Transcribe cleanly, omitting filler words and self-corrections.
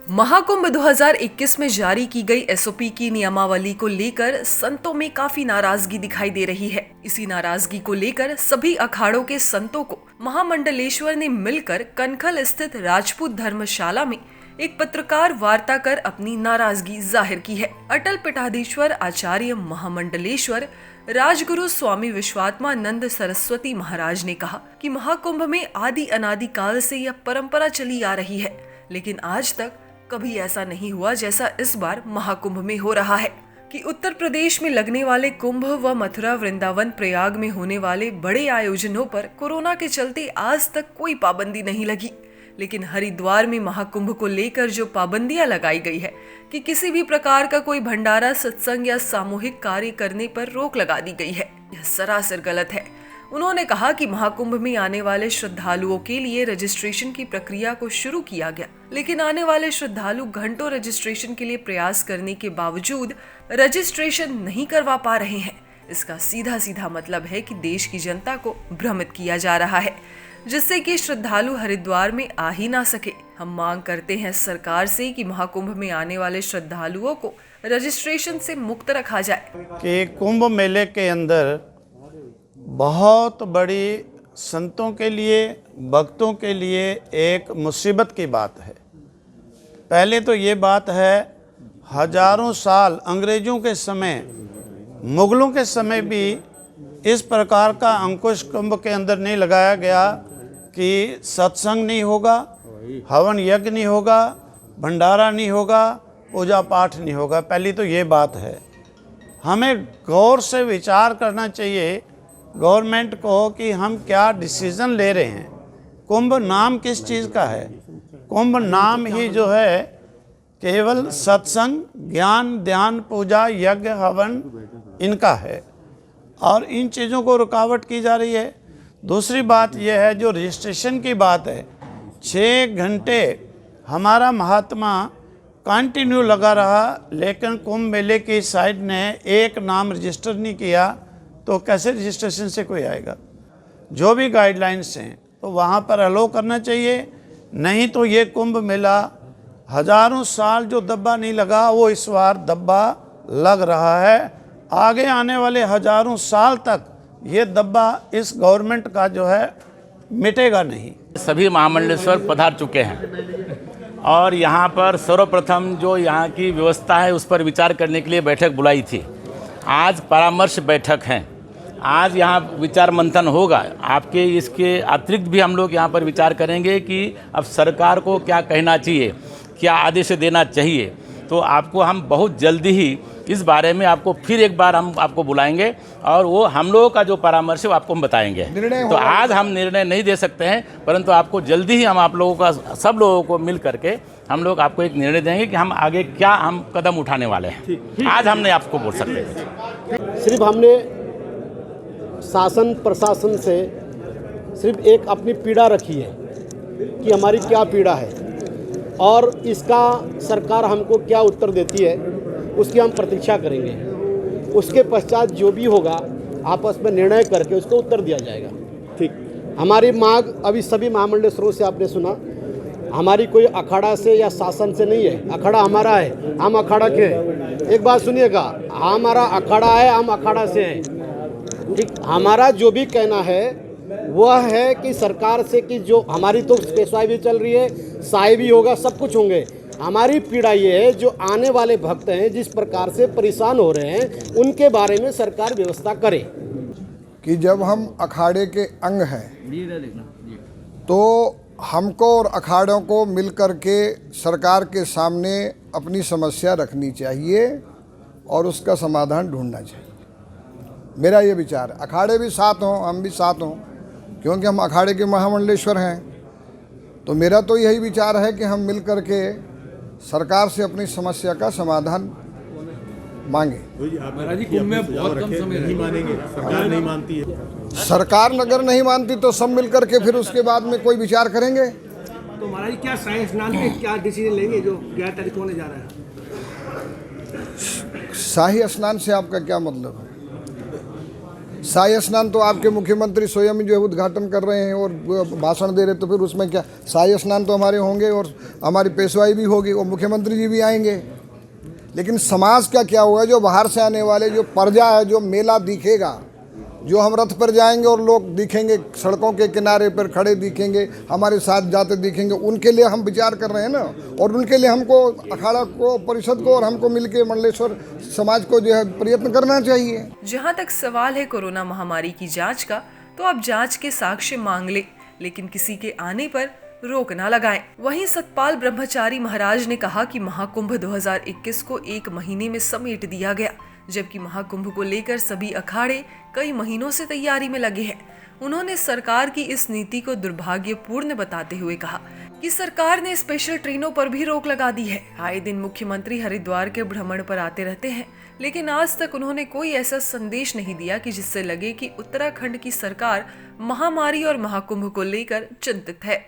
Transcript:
महाकुंभ 2021 में जारी की गई एसओपी की नियमावली को लेकर संतों में काफी नाराजगी दिखाई दे रही है। इसी नाराजगी को लेकर सभी अखाड़ों के संतों को महामंडलेश्वर ने मिलकर कनखल स्थित राजपूत धर्मशाला में एक पत्रकार वार्ता कर अपनी नाराजगी जाहिर की है। अटल पीठाधीश्वर आचार्य महामंडलेश्वर राजगुरु स्वामी विश्वात्मानंद सरस्वती महाराज ने कहा कि महाकुंभ में आदि अनादि काल से यह परंपरा चली आ रही है, लेकिन आज तक कभी ऐसा नहीं हुआ जैसा इस बार महाकुंभ में हो रहा है कि उत्तर प्रदेश में लगने वाले कुंभ व मथुरा वृंदावन प्रयाग में होने वाले बड़े आयोजनों पर कोरोना के चलते आज तक कोई पाबंदी नहीं लगी, लेकिन हरिद्वार में महाकुंभ को लेकर जो पाबंदियां लगाई गई है कि किसी भी प्रकार का कोई भंडारा, सत्संग या सामूहिक कार्य करने पर रोक लगा दी गई है, यह सरासर गलत है। उन्होंने कहा कि महाकुंभ में आने वाले श्रद्धालुओं के लिए रजिस्ट्रेशन की प्रक्रिया को शुरू किया गया, लेकिन आने वाले श्रद्धालु घंटों रजिस्ट्रेशन के लिए प्रयास करने के बावजूद रजिस्ट्रेशन नहीं करवा पा रहे हैं। इसका सीधा सीधा मतलब है कि देश की जनता को भ्रमित किया जा रहा है, जिससे कि श्रद्धालु हरिद्वार में आ ही ना सके। हम मांग करते हैं सरकार से कि महाकुंभ में आने वाले श्रद्धालुओं को रजिस्ट्रेशन से मुक्त रखा जाए। कि कुंभ मेले के अंदर बहुत बड़ी संतों के लिए, भक्तों के लिए एक मुसीबत की बात है। पहले तो ये बात है, हजारों साल अंग्रेजों के समय, मुगलों के समय भी इस प्रकार का अंकुश कुंभ के अंदर नहीं लगाया गया कि सत्संग नहीं होगा, हवन यज्ञ नहीं होगा, भंडारा नहीं होगा, पूजा पाठ नहीं होगा। पहली तो ये बात है। हमें गौर से विचार करना चाहिए गवर्नमेंट को कि हम क्या डिसीज़न ले रहे हैं। कुंभ नाम किस चीज़ का है? कुंभ नाम ही जो है केवल सत्संग, ज्ञान, ध्यान, पूजा, यज्ञ, हवन इनका है, और इन चीज़ों को रुकावट की जा रही है। दूसरी बात यह है, जो रजिस्ट्रेशन की बात है, 6 घंटे हमारा महात्मा कंटिन्यू लगा रहा, लेकिन कुंभ मेले की साइड ने एक नाम रजिस्टर नहीं किया, तो कैसे रजिस्ट्रेशन से कोई आएगा? जो भी गाइडलाइंस हैं तो वहाँ पर अलो करना चाहिए, नहीं तो ये कुंभ मेला हजारों साल जो दब्बा नहीं लगा वो इस बार दब्बा लग रहा है। आगे आने वाले हजारों साल तक ये दब्बा इस गवर्नमेंट का जो है मिटेगा नहीं। सभी महामंडलेश्वर पधार चुके हैं और यहाँ पर सर्वप्रथम जो यहाँ की व्यवस्था है उस पर विचार करने के लिए बैठक बुलाई थी। आज परामर्श बैठक है, आज यहाँ विचार मंथन होगा। आपके इसके अतिरिक्त भी हम लोग यहाँ पर विचार करेंगे कि अब सरकार को क्या कहना चाहिए, क्या आदेश देना चाहिए। तो आपको हम बहुत जल्दी ही इस बारे में आपको फिर एक बार हम आपको बुलाएंगे और वो हम लोगों का जो परामर्श है वो आपको हम बताएंगे। तो आज हम निर्णय नहीं दे सकते हैं, परंतु आपको जल्दी ही हम आप लोगों का, सब लोगों को मिल करके हम लोग आपको एक निर्णय देंगे कि हम आगे क्या हम कदम उठाने वाले हैं। आज हम नहीं आपको बोल सकते हैं। सिर्फ हमने शासन प्रशासन से सिर्फ एक अपनी पीड़ा रखी है कि हमारी क्या पीड़ा है और इसका सरकार हमको क्या उत्तर देती है, उसकी हम प्रतीक्षा करेंगे। उसके पश्चात जो भी होगा आपस में निर्णय करके उसको उत्तर दिया जाएगा। ठीक, हमारी मांग अभी सभी महामंडलेश्वरों से आपने सुना, हमारी कोई अखाड़ा से या शासन से नहीं है। अखाड़ा हमारा है, हम अखाड़ा के हैं। एक बात सुनिएगा, हमारा अखाड़ा है, हम अखाड़ा से हैं। ठीक, हमारा जो भी कहना है वह है कि सरकार से कि जो हमारी तो पेशवाई भी चल रही है, साई भी होगा, सब कुछ होंगे। हमारी पीड़ा ये है जो आने वाले भक्त हैं जिस प्रकार से परेशान हो रहे हैं, उनके बारे में सरकार व्यवस्था करे। कि जब हम अखाड़े के अंग हैं तो हमको और अखाड़ों को मिल कर के सरकार के सामने अपनी समस्या रखनी चाहिए और उसका समाधान ढूंढना चाहिए। मेरा ये विचार है। अखाड़े भी साथ हों, हम भी साथ हों, क्योंकि हम अखाड़े के महामंडलेश्वर हैं। तो मेरा तो यही विचार है कि हम मिल कर के सरकार से अपनी समस्या का समाधान मांगे। कुंभ में बहुत कम समय नहीं मानेंगे, सरकार नहीं मानती है। सरकार अगर नहीं मानती तो सब मिल कर के फिर उसके बाद में कोई विचार करेंगे। तो महाराज क्या शाही स्नान के क्या डिसीजन लेंगे जो 11 तारीख को होने जा रहा है? शाही स्नान से आपका क्या मतलब है? शाही स्नान तो आपके मुख्यमंत्री स्वयं जो है उद्घाटन कर रहे हैं और भाषण दे रहे, तो फिर उसमें क्या, शाही स्नान तो हमारे होंगे और हमारी पेशवाई भी होगी और मुख्यमंत्री जी भी आएंगे। लेकिन समाज का क्या होगा, जो बाहर से आने वाले जो प्रजा है, जो मेला दिखेगा, जो हम रथ पर जाएंगे और लोग दिखेंगे, सड़कों के किनारे पर खड़े दिखेंगे, हमारे साथ जाते दिखेंगे, उनके लिए हम विचार कर रहे हैं ना। और उनके लिए हमको अखाड़ा को, परिषद को और हमको मिलके मंडलेश्वर समाज को जो है प्रयत्न करना चाहिए। जहां तक सवाल है कोरोना महामारी की जांच का, तो आप जांच के साक्ष्य मांग ले, लेकिन किसी के आने पर रोक ना लगाएं। वहीं सतपाल ब्रह्मचारी महाराज ने कहा कि महाकुंभ 2021 को 1 महीने में समेट दिया गया, जबकि महाकुंभ को लेकर सभी अखाड़े कई महीनों से तैयारी में लगे हैं। उन्होंने सरकार की इस नीति को दुर्भाग्यपूर्ण बताते हुए कहा कि सरकार ने स्पेशल ट्रेनों पर भी रोक लगा दी है। आए दिन मुख्यमंत्री हरिद्वार के भ्रमण पर आते रहते हैं, लेकिन आज तक उन्होंने कोई ऐसा संदेश नहीं दिया कि जिससे लगे कि उत्तराखंड की सरकार महामारी और महाकुंभ को लेकर चिंतित है।